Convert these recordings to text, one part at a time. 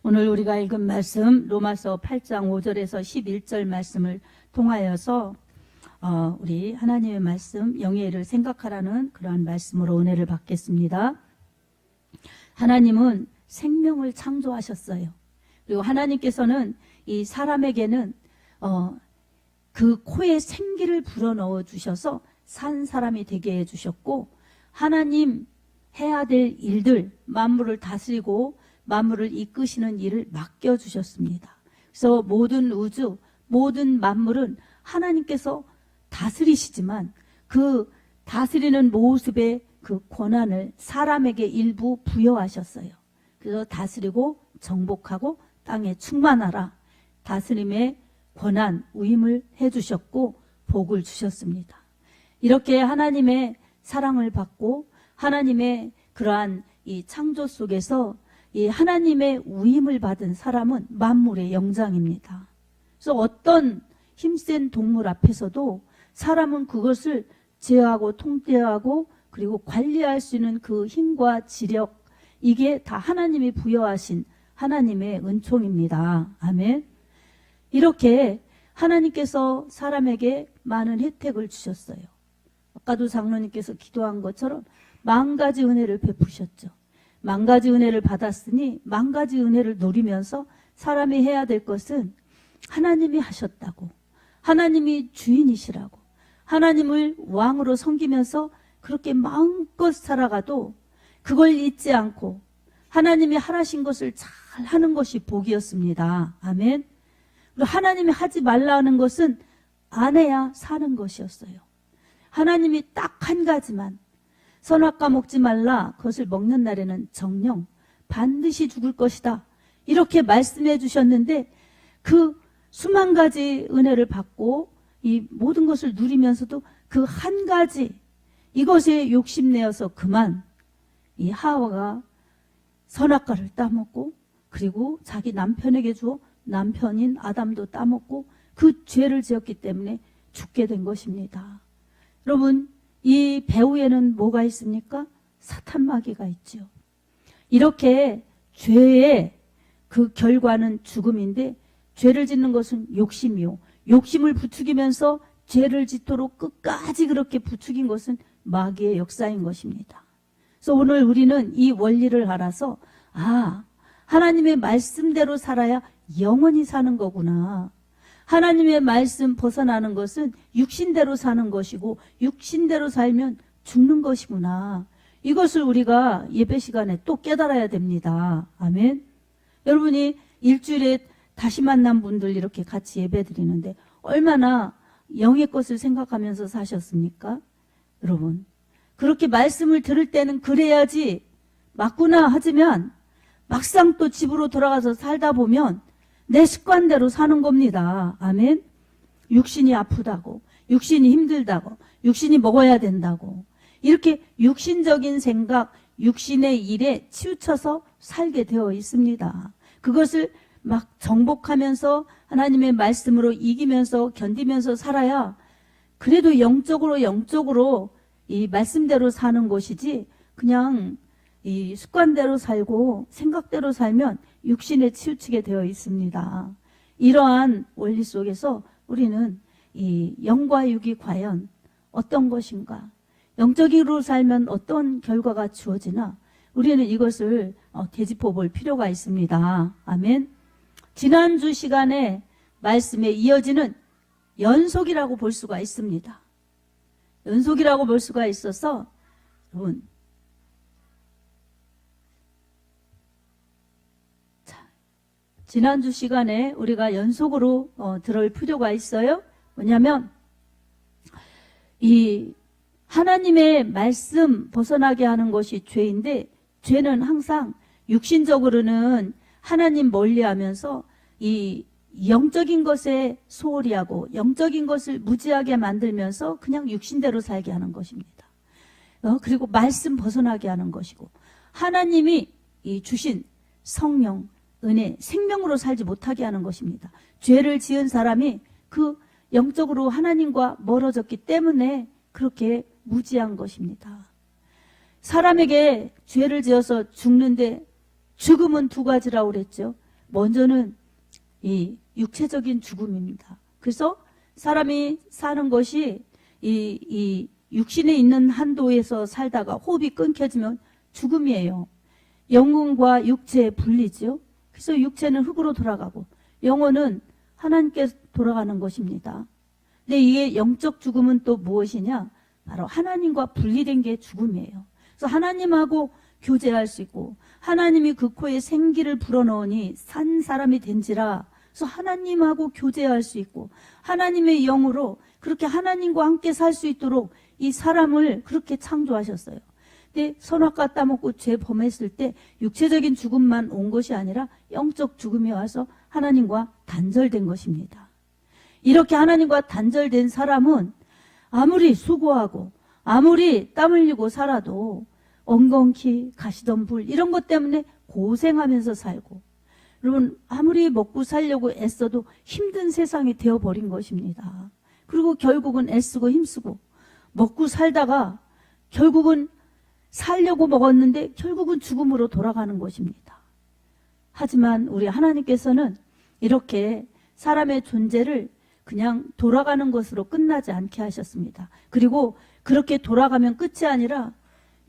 오늘 우리가 읽은 말씀 로마서 8장 5절에서 11절 말씀을 통하여서 우리 하나님의 말씀 영예를 생각하라는 그러한 말씀으로 은혜를 받겠습니다. 하나님은 생명을 창조하셨어요. 그리고 하나님께서는 이 사람에게는 그 코에 생기를 불어넣어 주셔서 산 사람이 되게 해주셨고, 하나님 해야 될 일들, 만물을 다스리고 만물을 이끄시는 일을 맡겨주셨습니다. 그래서 모든 우주, 모든 만물은 하나님께서 다스리시지만 그 다스리는 모습의 그 권한을 사람에게 일부 부여하셨어요. 그래서 다스리고 정복하고 땅에 충만하라, 다스림의 권한, 위임을 해주셨고 복을 주셨습니다. 이렇게 하나님의 사랑을 받고 하나님의 그러한 이 창조 속에서 이 하나님의 위임을 받은 사람은 만물의 영장입니다. 그래서 어떤 힘센 동물 앞에서도 사람은 그것을 제어하고 통제하고 그리고 관리할 수 있는 그 힘과 지력, 이게 다 하나님이 부여하신 하나님의 은총입니다. 아멘. 이렇게 하나님께서 사람에게 많은 혜택을 주셨어요. 아까도 장로님께서 기도한 것처럼 만 가지 은혜를 베푸셨죠. 만 가지 은혜를 받았으니 만 가지 은혜를 누리면서 사람이 해야 될 것은 하나님이 하셨다고, 하나님이 주인이시라고, 하나님을 왕으로 섬기면서 그렇게 마음껏 살아가도 그걸 잊지 않고 하나님이 하라신 것을 잘 하는 것이 복이었습니다. 아멘. 그리고 하나님이 하지 말라 하는 것은 안 해야 사는 것이었어요. 하나님이 딱 한 가지만, 선악과 먹지 말라, 그것을 먹는 날에는 정령 반드시 죽을 것이다, 이렇게 말씀해 주셨는데 그 수만 가지 은혜를 받고 이 모든 것을 누리면서도 그 한 가지, 이것에 욕심내어서 그만 이 하와가 선악과를 따먹고 그리고 자기 남편에게 주어 남편인 아담도 따먹고 그 죄를 지었기 때문에 죽게 된 것입니다. 여러분, 이 배후에는 뭐가 있습니까? 사탄마귀가 있죠. 이렇게 죄의 그 결과는 죽음인데, 죄를 짓는 것은 욕심이요, 욕심을 부추기면서 죄를 짓도록 끝까지 그렇게 부추긴 것은 마귀의 역사인 것입니다. 그래서 오늘 우리는 이 원리를 알아서 하나님의 말씀대로 살아야 영원히 사는 거구나, 하나님의 말씀 벗어나는 것은 육신대로 사는 것이고 육신대로 살면 죽는 것이구나, 이것을 우리가 예배 시간에 또 깨달아야 됩니다. 아멘. 여러분이 일주일에 다시 만난 분들 이렇게 같이 예배 드리는데 얼마나 영의 것을 생각하면서 사셨습니까? 여러분, 그렇게 말씀을 들을 때는 그래야지 맞구나 하지만 막상 또 집으로 돌아가서 살다 보면 내 습관대로 사는 겁니다. 아멘. 육신이 아프다고, 육신이 힘들다고, 육신이 먹어야 된다고, 이렇게 육신적인 생각, 육신의 일에 치우쳐서 살게 되어 있습니다. 그것을 막 정복하면서 하나님의 말씀으로 이기면서 견디면서 살아야 그래도 영적으로 이 말씀대로 사는 것이지, 그냥 이 습관대로 살고 생각대로 살면 육신에 치우치게 되어 있습니다. 이러한 원리 속에서 우리는 이 영과 육이 과연 어떤 것인가, 영적으로 살면 어떤 결과가 주어지나, 우리는 이것을 되짚어 볼 필요가 있습니다. 아멘. 지난주 시간에 말씀에 이어지는 연속이라고 볼 수가 있습니다. 연속이라고 볼 수가 있어서 여러분, 지난주 시간에 우리가 연속으로 들을 필요가 있어요. 뭐냐면 이 하나님의 말씀 벗어나게 하는 것이 죄인데, 죄는 항상 육신적으로는 하나님 멀리하면서 이 영적인 것에 소홀히 하고 영적인 것을 무지하게 만들면서 그냥 육신대로 살게 하는 것입니다. 그리고 말씀 벗어나게 하는 것이고, 하나님이 이 주신 성령, 은혜, 생명으로 살지 못하게 하는 것입니다. 죄를 지은 사람이 그 영적으로 하나님과 멀어졌기 때문에 그렇게 무지한 것입니다. 사람에게 죄를 지어서 죽는데 죽음은 두 가지라고 그랬죠. 먼저는 이 육체적인 죽음입니다. 그래서 사람이 사는 것이 이 육신에 있는 한도에서 살다가 호흡이 끊겨지면 죽음이에요. 영혼과 육체의 분리죠. 그래서 육체는 흙으로 돌아가고 영혼은 하나님께 돌아가는 것입니다. 근데 이게 영적 죽음은 또 무엇이냐? 바로 하나님과 분리된 게 죽음이에요. 그래서 하나님하고 교제할 수 있고 하나님이 그 코에 생기를 불어넣으니 산 사람이 된지라. 그래서 하나님하고 교제할 수 있고 하나님의 영으로 그렇게 하나님과 함께 살 수 있도록 이 사람을 그렇게 창조하셨어요. 근데 선악과 따먹고 죄 범했을 때 육체적인 죽음만 온 것이 아니라 영적 죽음이 와서 하나님과 단절된 것입니다. 이렇게 하나님과 단절된 사람은 아무리 수고하고 아무리 땀 흘리고 살아도 엉겅퀴 가시덤불 이런 것 때문에 고생하면서 살고, 여러분 아무리 먹고 살려고 애써도 힘든 세상이 되어버린 것입니다. 그리고 결국은 애쓰고 힘쓰고 먹고 살다가 결국은 살려고 먹었는데 결국은 죽음으로 돌아가는 것입니다. 하지만 우리 하나님께서는 이렇게 사람의 존재를 그냥 돌아가는 것으로 끝나지 않게 하셨습니다. 그리고 그렇게 돌아가면 끝이 아니라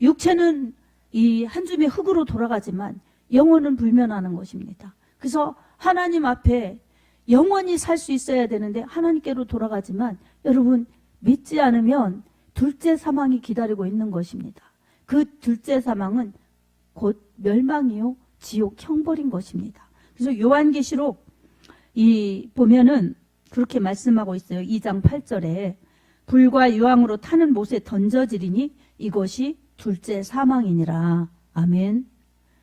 육체는 이 한 줌의 흙으로 돌아가지만 영혼은 불면하는 것입니다. 그래서 하나님 앞에 영원히 살 수 있어야 되는데 하나님께로 돌아가지만 여러분 믿지 않으면 둘째 사망이 기다리고 있는 것입니다. 그 둘째 사망은 곧 멸망이요 지옥 형벌인 것입니다. 그래서 요한계시록 보면은 그렇게 말씀하고 있어요. 2장 8절에 불과 유황으로 타는 못에 던져지리니 이것이 둘째 사망이니라. 아멘.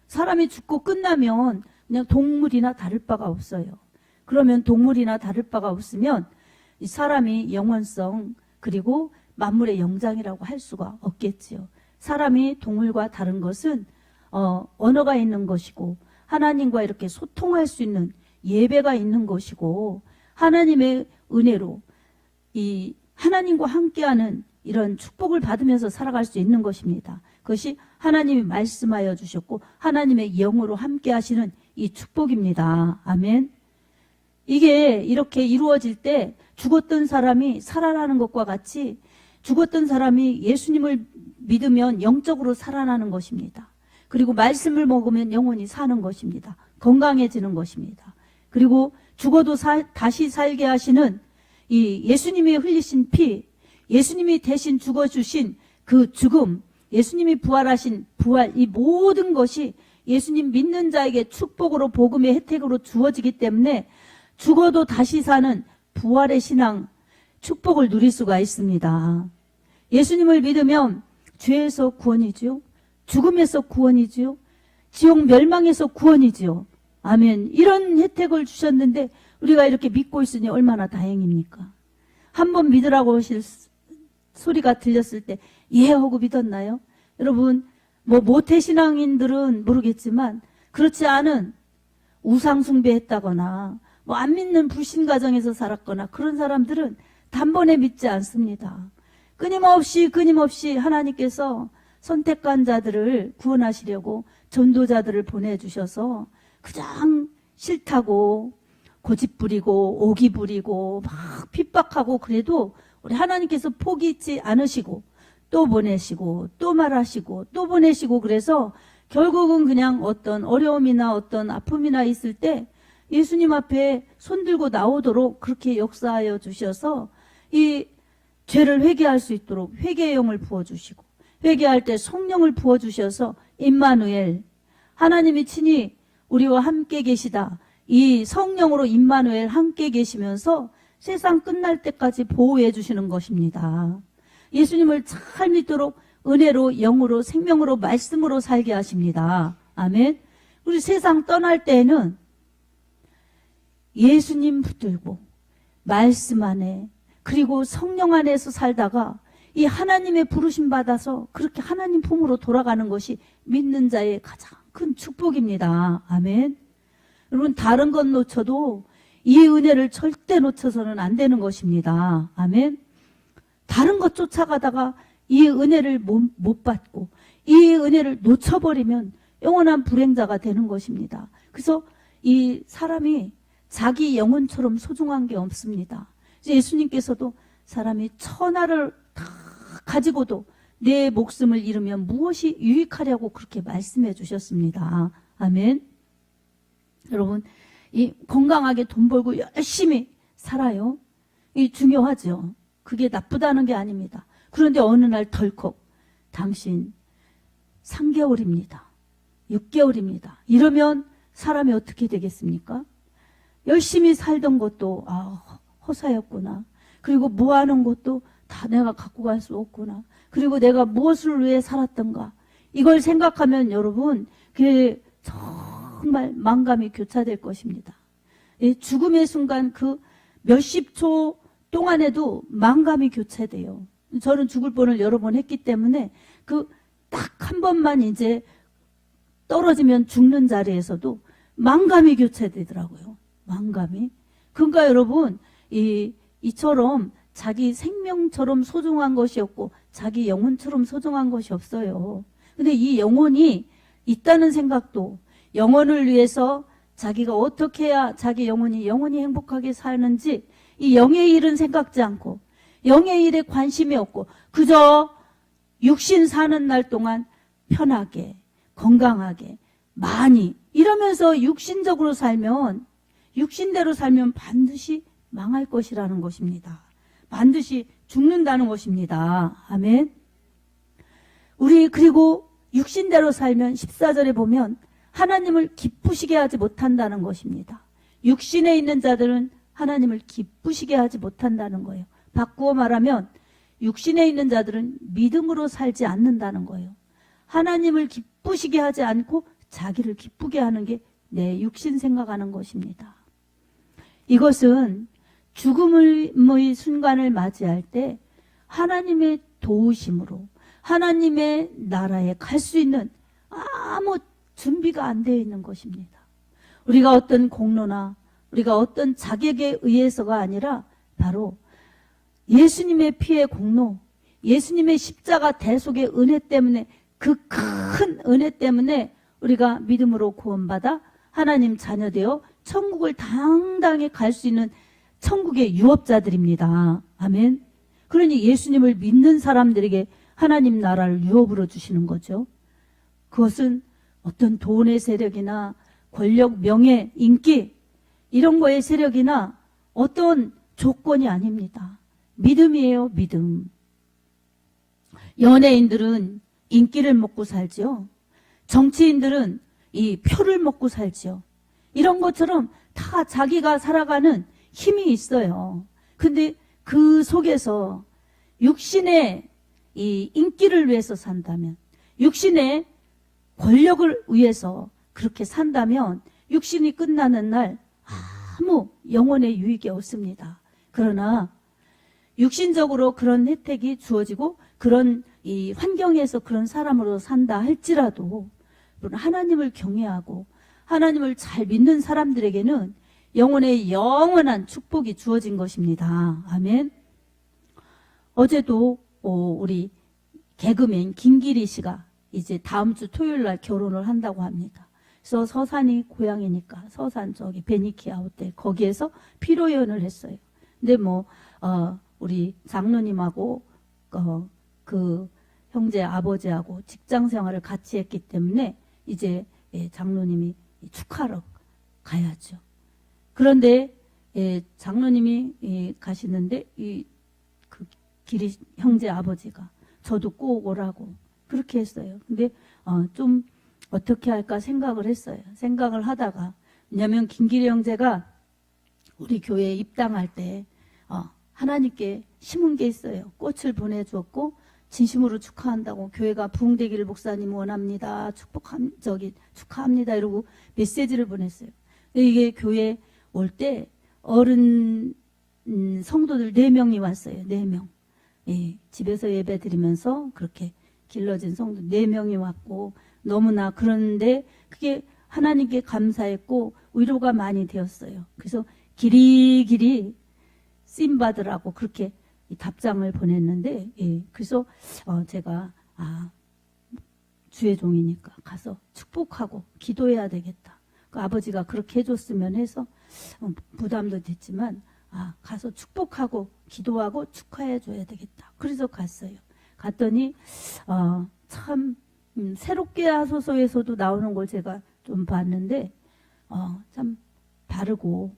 사람이 죽고 끝나면 그냥 동물이나 다를 바가 없어요. 그러면 동물이나 다를 바가 없으면 이 사람이 영원성 그리고 만물의 영장이라고 할 수가 없겠지요. 사람이 동물과 다른 것은 언어가 있는 것이고 하나님과 이렇게 소통할 수 있는 예배가 있는 것이고 하나님의 은혜로 이 하나님과 함께하는 이런 축복을 받으면서 살아갈 수 있는 것입니다. 그것이 하나님이 말씀하여 주셨고 하나님의 영으로 함께 하시는 이 축복입니다. 아멘. 이게 이렇게 이루어질 때 죽었던 사람이 살아나는 것과 같이 죽었던 사람이 예수님을 믿으면 영적으로 살아나는 것입니다. 그리고 말씀을 먹으면 영원히 사는 것입니다. 건강해지는 것입니다. 그리고 죽어도 다시 살게 하시는 이 예수님이 흘리신 피, 예수님이 대신 죽어주신 그 죽음, 예수님이 부활하신 부활, 이 모든 것이 예수님 믿는 자에게 축복으로 복음의 혜택으로 주어지기 때문에 죽어도 다시 사는 부활의 신앙, 축복을 누릴 수가 있습니다. 예수님을 믿으면 죄에서 구원이지요. 죽음에서 구원이지요. 지옥 멸망에서 구원이지요. 아멘. 이런 혜택을 주셨는데 우리가 이렇게 믿고 있으니 얼마나 다행입니까? 한번 믿으라고 하실 소리가 들렸을 때 예 하고 믿었나요? 여러분 모태신앙인들은 모르겠지만 그렇지 않은 우상 숭배했다거나 안 믿는 불신 가정에서 살았거나 그런 사람들은 단번에 믿지 않습니다. 끊임없이 하나님께서 선택한 자들을 구원하시려고 전도자들을 보내주셔서 그냥 싫다고 고집부리고 오기 부리고 막 핍박하고 그래도 우리 하나님께서 포기치 않으시고 또 보내시고 또 말하시고 또 보내시고 그래서 결국은 그냥 어떤 어려움이나 어떤 아픔이나 있을 때 예수님 앞에 손들고 나오도록 그렇게 역사하여 주셔서 이 죄를 회개할 수 있도록 회개의 영을 부어주시고 회개할 때 성령을 부어주셔서 임마누엘 하나님이 친히 우리와 함께 계시다. 이 성령으로 임마누엘 함께 계시면서 세상 끝날 때까지 보호해 주시는 것입니다. 예수님을 잘 믿도록 은혜로 영으로 생명으로 말씀으로 살게 하십니다. 아멘. 우리 세상 떠날 때에는 예수님 붙들고 말씀 안에 그리고 성령 안에서 살다가 이 하나님의 부르심 받아서 그렇게 하나님 품으로 돌아가는 것이 믿는 자의 가장 큰 축복입니다. 아멘. 여러분 다른 것 놓쳐도 이 은혜를 절대 놓쳐서는 안 되는 것입니다. 아멘. 다른 것 쫓아가다가 이 은혜를 못 받고 이 은혜를 놓쳐버리면 영원한 불행자가 되는 것입니다. 그래서 이 사람이 자기 영혼처럼 소중한 게 없습니다. 예수님께서도 사람이 천하를 다 가지고도 내 목숨을 잃으면 무엇이 유익하냐고 그렇게 말씀해 주셨습니다. 아멘. 여러분, 이 건강하게 돈 벌고 열심히 살아요. 이 중요하죠. 그게 나쁘다는 게 아닙니다. 그런데 어느 날 덜컥 당신 3개월입니다. 6개월입니다. 이러면 사람이 어떻게 되겠습니까? 열심히 살던 것도 허사였구나. 그리고 모아놓은 것도 다 내가 갖고 갈 수 없구나. 그리고 내가 무엇을 위해 살았던가. 이걸 생각하면 여러분 그게 정말 만감이 교차될 것입니다. 죽음의 순간 그 몇십 초 동안에도 만감이 교차돼요. 저는 죽을 뻔을 여러 번 했기 때문에 그 딱 한 번만 이제 떨어지면 죽는 자리에서도 만감이 교차되더라고요. 만감이. 그러니까 여러분 이처럼 자기 생명처럼 소중한 것이 없고 자기 영혼처럼 소중한 것이 없어요. 근데 이 영혼이 있다는 생각도, 영혼을 위해서 자기가 어떻게 해야 자기 영혼이 행복하게 사는지 이 영의 일은 생각지 않고 영의 일에 관심이 없고 그저 육신 사는 날 동안 편하게 건강하게 많이 이러면서 육신적으로 살면, 육신대로 살면 반드시 망할 것이라는 것입니다. 반드시 죽는다는 것입니다. 아멘. 우리 그리고 육신대로 살면 14절에 보면 하나님을 기쁘시게 하지 못한다는 것입니다. 육신에 있는 자들은 하나님을 기쁘시게 하지 못한다는 거예요. 바꾸어 말하면 육신에 있는 자들은 믿음으로 살지 않는다는 거예요. 하나님을 기쁘시게 하지 않고 자기를 기쁘게 하는 게 내 육신 생각하는 것입니다. 이것은 죽음의 순간을 맞이할 때 하나님의 도우심으로 하나님의 나라에 갈 수 있는 아무 준비가 안 되어 있는 것입니다. 우리가 어떤 공로나 우리가 어떤 자격에 의해서가 아니라 바로 예수님의 피의 공로, 예수님의 십자가 대속의 은혜 때문에, 그 큰 은혜 때문에 우리가 믿음으로 구원받아 하나님 자녀되어 천국을 당당히 갈 수 있는 천국의 유업자들입니다. 아멘. 그러니 예수님을 믿는 사람들에게 하나님 나라를 유업으로 주시는 거죠. 그것은 어떤 돈의 세력이나 권력, 명예, 인기 이런 거의 세력이나 어떤 조건이 아닙니다. 믿음이에요. 믿음. 연예인들은 인기를 먹고 살죠. 정치인들은 이 표를 먹고 살죠. 이런 것처럼 다 자기가 살아가는 힘이 있어요. 근데 그 속에서 육신의 이 인기를 위해서 산다면, 육신의 권력을 위해서 그렇게 산다면 육신이 끝나는 날 아무 영혼의 유익이 없습니다. 그러나 육신적으로 그런 혜택이 주어지고 그런 이 환경에서 그런 사람으로 산다 할지라도 하나님을 경외하고 하나님을 잘 믿는 사람들에게는 영혼의 영원한 축복이 주어진 것입니다. 아멘. 어제도 우리 개그맨 김기리 씨가 이제 다음 주 토요일 날 결혼을 한다고 합니다. 그래서 서산이 고향이니까 서산 저기 베니키아 호텔 거기에서 피로연을 했어요. 근데 우리 장로님하고 그 형제 아버지하고 직장 생활을 같이 했기 때문에 이제 장로님이 축하러 가야죠. 그런데 장로님이 가시는데 그 기리 형제 아버지가 저도 꼭 오라고 그렇게 했어요. 근데 좀 어떻게 할까 생각을 했어요. 생각을 하다가, 왜냐하면 김기리 형제가 우리 교회에 입당할 때 하나님께 심은 게 있어요. 꽃을 보내주었고 진심으로 축하한다고, 교회가 부흥되기를 목사님 원합니다. 축하합니다. 이러고 메시지를 보냈어요. 근데 이게 교회 올 때 어른 성도들 4명이 왔어요. 4명. 예, 집에서 예배 드리면서 그렇게 길러진 성도 4명이 왔고, 너무나 그런데 그게 하나님께 감사했고 위로가 많이 되었어요. 그래서 길이길이 쓰임 받으라고 그렇게 답장을 보냈는데, 그래서 제가 주의 종이니까 가서 축복하고 기도해야 되겠다. 그 아버지가 그렇게 해줬으면 해서 부담도 됐지만 가서 축복하고 기도하고 축하해 줘야 되겠다. 그래서 갔어요. 갔더니 참 새롭게 하소서에서도 나오는 걸 제가 좀 봤는데 참 바르고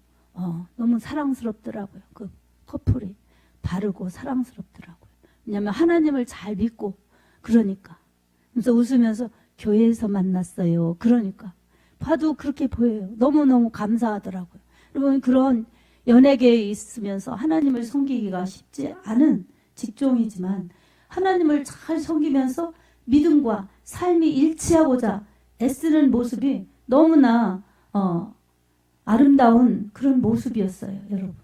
너무 사랑스럽더라고요. 그 커플이 바르고 사랑스럽더라고요. 왜냐하면 하나님을 잘 믿고 그러니까. 그래서 웃으면서 교회에서 만났어요. 그러니까 봐도 그렇게 보여요. 너무너무 감사하더라고요. 여러분 그런 연예계에 있으면서 하나님을 섬기기가 쉽지 않은 직종이지만 하나님을 잘 섬기면서 믿음과 삶이 일치하고자 애쓰는 모습이 너무나 아름다운 그런 모습이었어요. 여러분.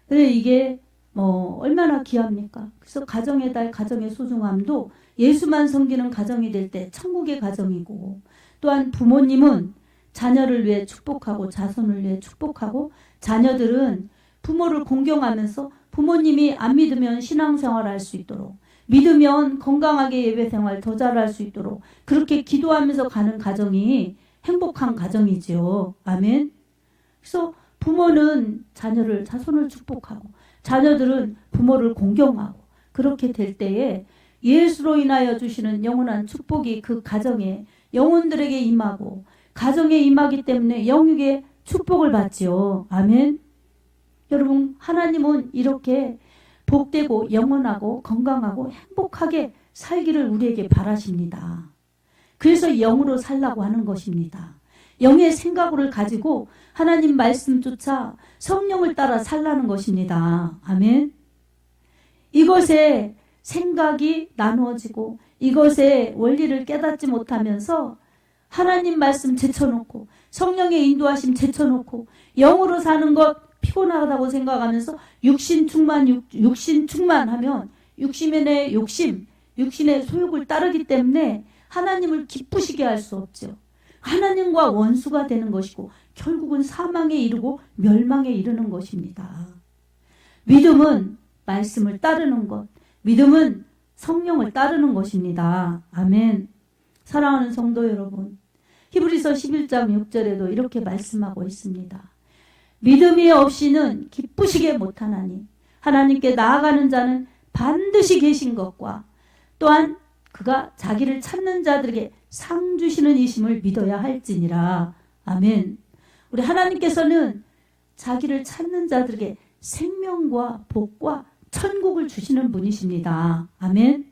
근데 이게 얼마나 귀합니까? 그래서 가정의 달, 가정의 소중함도 예수만 섬기는 가정이 될 때 천국의 가정이고, 또한 부모님은 자녀를 위해 축복하고 자손을 위해 축복하고, 자녀들은 부모를 공경하면서 부모님이 안 믿으면 신앙생활 할 수 있도록, 믿으면 건강하게 예배생활 더 잘할 수 있도록 그렇게 기도하면서 가는 가정이 행복한 가정이지요. 아멘. 그래서 부모는 자녀를, 자손을 축복하고 자녀들은 부모를 공경하고 그렇게 될 때에 예수로 인하여 주시는 영원한 축복이 그 가정에 영혼들에게 임하고 가정에 임하기 때문에 영육의 축복을 받지요. 아멘. 여러분 하나님은 이렇게 복되고 영원하고 건강하고 행복하게 살기를 우리에게 바라십니다. 그래서 영으로 살라고 하는 것입니다. 영의 생각을 가지고 하나님 말씀조차 성령을 따라 살라는 것입니다. 아멘. 이것에 생각이 나누어지고 이것의 원리를 깨닫지 못하면서 하나님 말씀 제쳐놓고 성령의 인도하심 제쳐놓고 영으로 사는 것 피곤하다고 생각하면서 육신 충만하면 육신의 욕심, 육신의 소욕을 따르기 때문에 하나님을 기쁘시게 할 수 없죠. 하나님과 원수가 되는 것이고 결국은 사망에 이르고 멸망에 이르는 것입니다. 믿음은 말씀을 따르는 것, 믿음은 성령을 따르는 것입니다. 아멘. 사랑하는 성도 여러분, 히브리서 11장 6절에도 이렇게 말씀하고 있습니다. 믿음이 없이는 기쁘시게 못하나니 하나님께 나아가는 자는 반드시 계신 것과 또한 그가 자기를 찾는 자들에게 상 주시는 이심을 믿어야 할지니라. 아멘. 우리 하나님께서는 자기를 찾는 자들에게 생명과 복과 천국을 주시는 분이십니다. 아멘.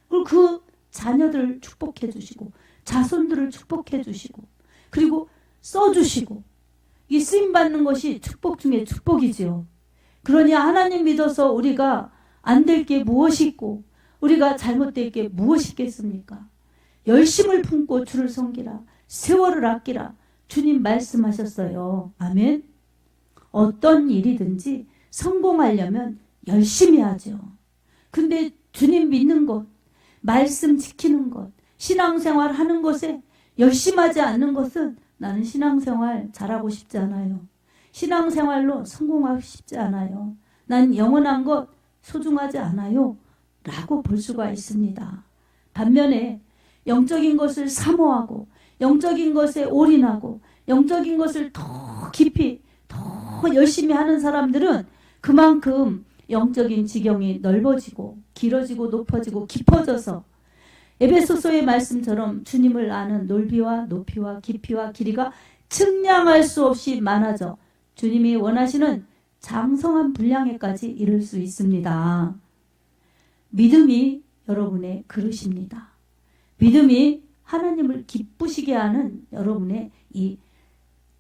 그리고 그 자녀들을 축복해 주시고 자손들을 축복해 주시고 그리고 써주시고 이 쓰임받는 것이 축복 중에 축복이지요. 그러니 하나님 믿어서 우리가 안 될 게 무엇이 있고 우리가 잘못될 게 무엇이 있겠습니까? 열심을 품고 주를 섬기라. 세월을 아끼라. 주님 말씀하셨어요. 아멘. 어떤 일이든지 성공하려면 열심히 하죠. 근데 주님 믿는 것, 말씀 지키는 것, 신앙생활 하는 것에 열심하지 않는 것은 나는 신앙생활 잘하고 싶지 않아요. 신앙생활로 성공하고 싶지 않아요. 난 영원한 것 소중하지 않아요. 라고 볼 수가 있습니다. 반면에 영적인 것을 사모하고 영적인 것에 올인하고 영적인 것을 더 깊이 더 열심히 하는 사람들은 그만큼 영적인 지경이 넓어지고 길어지고 높아지고 깊어져서 에베소서의 말씀처럼 주님을 아는 넓이와 높이와 깊이와 길이가 측량할 수 없이 많아져 주님이 원하시는 장성한 분량에까지 이를 수 있습니다. 믿음이 여러분의 그릇입니다. 믿음이 하나님을 기쁘시게 하는 여러분의 이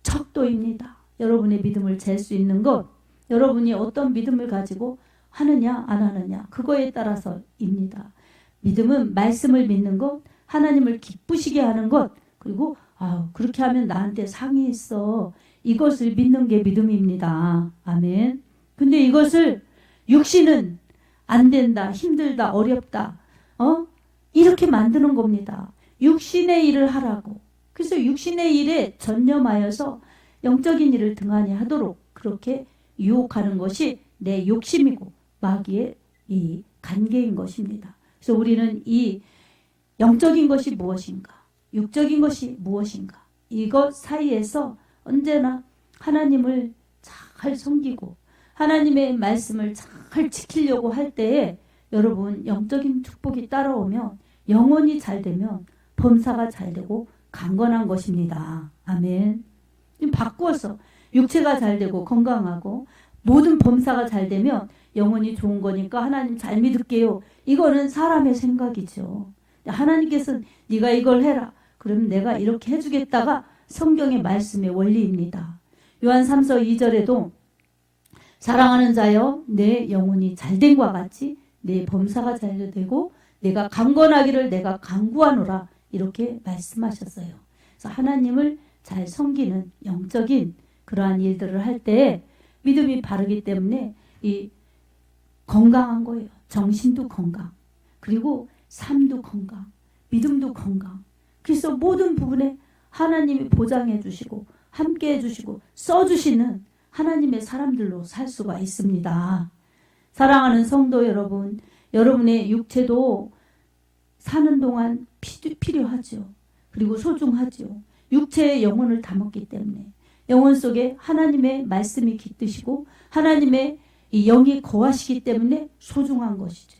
척도입니다. 여러분의 믿음을 잴 수 있는 것, 여러분이 어떤 믿음을 가지고 하느냐 안 하느냐 그거에 따라서입니다. 믿음은 말씀을 믿는 것, 하나님을 기쁘시게 하는 것, 그리고 그렇게 하면 나한테 상이 있어. 이것을 믿는 게 믿음입니다. 아멘. 근데 이것을 육신은 안 된다, 힘들다, 어렵다, 이렇게 만드는 겁니다. 육신의 일을 하라고. 그래서 육신의 일에 전념하여서 영적인 일을 등한히 하도록 그렇게 유혹하는 것이 내 욕심이고 마귀의 이 관계인 것입니다. 그래서 우리는 이 영적인 것이 무엇인가, 육적인 것이 무엇인가, 이것 사이에서 언제나 하나님을 잘 섬기고 하나님의 말씀을 잘 지키려고 할 때에 여러분 영적인 축복이 따라오면 영혼이 잘 되면 범사가 잘 되고 강건한 것입니다. 아멘. 바꾸어서 육체가 잘 되고 건강하고 모든 범사가 잘 되면 영혼이 좋은 거니까 하나님 잘 믿을게요. 이거는 사람의 생각이죠. 하나님께서는 네가 이걸 해라. 그러면 내가 이렇게 해주겠다가 성경의 말씀의 원리입니다. 요한 3서 2절에도 사랑하는 자여 내 영혼이 잘된과 같이 내 범사가 잘 되고 내가 강건하기를 내가 간구하노라 이렇게 말씀하셨어요. 그래서 하나님을 잘 섬기는 영적인 그러한 일들을 할 때 믿음이 바르기 때문에 이 건강한 거예요. 정신도 건강, 그리고 삶도 건강, 믿음도 건강. 그래서 모든 부분에 하나님이 보장해 주시고 함께 해주시고 써주시는 하나님의 사람들로 살 수가 있습니다. 사랑하는 성도 여러분, 여러분의 육체도 사는 동안 필요하죠. 그리고 소중하죠. 육체의 영혼을 담았기 때문에 영혼 속에 하나님의 말씀이 깃드시고 하나님의 이 영이 거하시기 때문에 소중한 것이죠.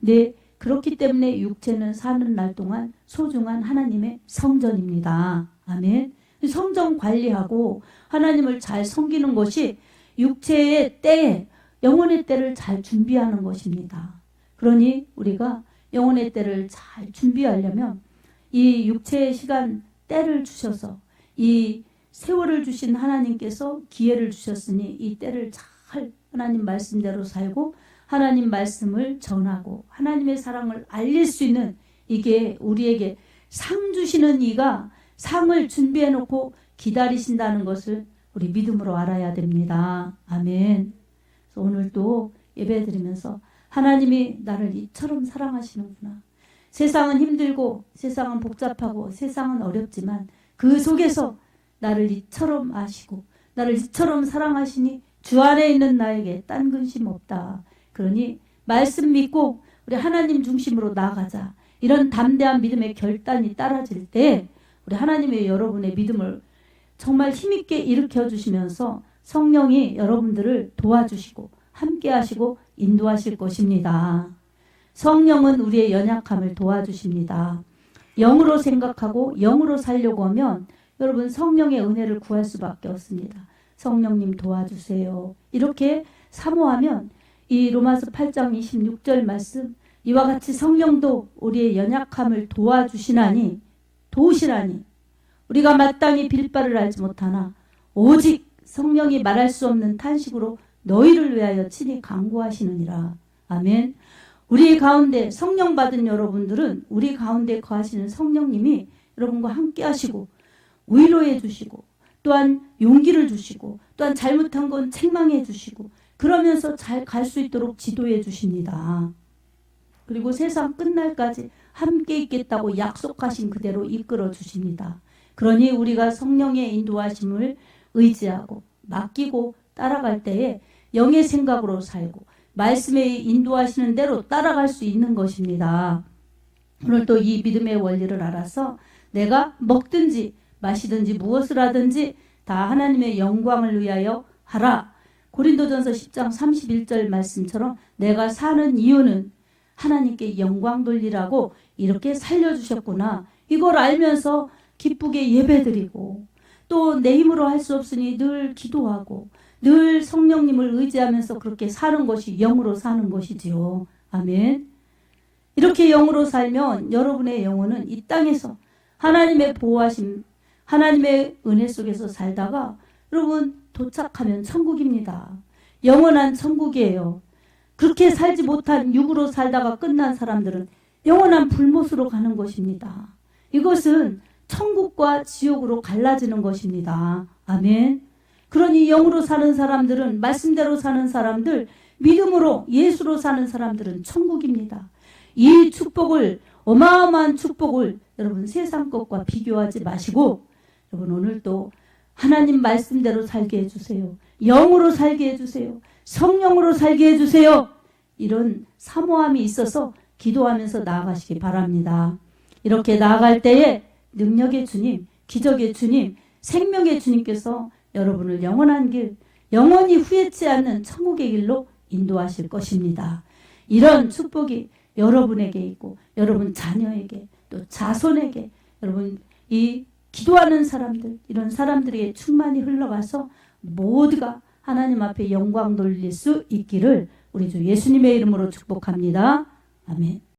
네, 그렇기 때문에 육체는 사는 날 동안 소중한 하나님의 성전입니다. 아멘. 성전 관리하고 하나님을 잘 섬기는 것이 육체의 때에 영혼의 때를 잘 준비하는 것입니다. 그러니 우리가 영혼의 때를 잘 준비하려면 이 육체의 시간 때를 주셔서 이 세월을 주신 하나님께서 기회를 주셨으니 이 때를 잘 하나님 말씀대로 살고 하나님 말씀을 전하고 하나님의 사랑을 알릴 수 있는 이게 우리에게 상 주시는 이가 상을 준비해 놓고 기다리신다는 것을 우리 믿음으로 알아야 됩니다. 아멘. 그래서 오늘도 예배 드리면서 하나님이 나를 이처럼 사랑하시는구나. 세상은 힘들고 세상은 복잡하고 세상은 어렵지만 그 속에서 나를 이처럼 아시고 나를 이처럼 사랑하시니 주 안에 있는 나에게 딴 근심 없다. 그러니 말씀 믿고 우리 하나님 중심으로 나아가자. 이런 담대한 믿음의 결단이 따라질 때 우리 하나님의 여러분의 믿음을 정말 힘있게 일으켜 주시면서 성령이 여러분들을 도와주시고 함께 하시고 인도하실 것입니다. 성령은 우리의 연약함을 도와주십니다. 영으로 생각하고 영으로 살려고 하면 여러분 성령의 은혜를 구할 수밖에 없습니다. 성령님 도와주세요. 이렇게 사모하면 이 로마서 8장 26절 말씀 이와 같이 성령도 우리의 연약함을 도와주시나니 도우시나니 우리가 마땅히 빌 바를 알지 못하나 오직 성령이 말할 수 없는 탄식으로 너희를 위하여 친히 간구하시느니라. 아멘. 우리 가운데 성령 받은 여러분들은 우리 가운데 거하시는 성령님이 여러분과 함께 하시고 위로해 주시고 또한 용기를 주시고 또한 잘못한 건 책망해 주시고 그러면서 잘 갈 수 있도록 지도해 주십니다. 그리고 세상 끝날까지 함께 있겠다고 약속하신 그대로 이끌어 주십니다. 그러니 우리가 성령의 인도하심을 의지하고 맡기고 따라갈 때에 영의 생각으로 살고 말씀의 인도하시는 대로 따라갈 수 있는 것입니다. 오늘 또 이 믿음의 원리를 알아서 내가 먹든지 마시든지 무엇을 하든지 다 하나님의 영광을 위하여 하라. 고린도전서 10장 31절 말씀처럼 내가 사는 이유는 하나님께 영광 돌리라고 이렇게 살려주셨구나. 이걸 알면서 기쁘게 예배드리고 또 내 힘으로 할 수 없으니 늘 기도하고 늘 성령님을 의지하면서 그렇게 사는 것이 영으로 사는 것이지요. 아멘. 이렇게 영으로 살면 여러분의 영혼은 이 땅에서 하나님의 보호하심, 하나님의 은혜 속에서 살다가 여러분 도착하면 천국입니다. 영원한 천국이에요. 그렇게 살지 못한 육으로 살다가 끝난 사람들은 영원한 불못으로 가는 것입니다. 이것은 천국과 지옥으로 갈라지는 것입니다. 아멘. 그러니 영으로 사는 사람들은 말씀대로 사는 사람들, 믿음으로 예수로 사는 사람들은 천국입니다. 이 축복을 어마어마한 축복을 여러분 세상 것과 비교하지 마시고 여러분 오늘도 하나님 말씀대로 살게 해주세요. 영으로 살게 해주세요. 성령으로 살게 해주세요. 이런 사모함이 있어서 기도하면서 나아가시기 바랍니다. 이렇게 나아갈 때에 능력의 주님, 기적의 주님, 생명의 주님께서 여러분을 영원한 길, 영원히 후회치 않는 천국의 길로 인도하실 것입니다. 이런 축복이 여러분에게 있고 여러분 자녀에게 또 자손에게 여러분 이 기도하는 사람들 이런 사람들에게 충만히 흘러가서 모두가 하나님 앞에 영광 돌릴 수 있기를 우리 주 예수님의 이름으로 축복합니다. 아멘.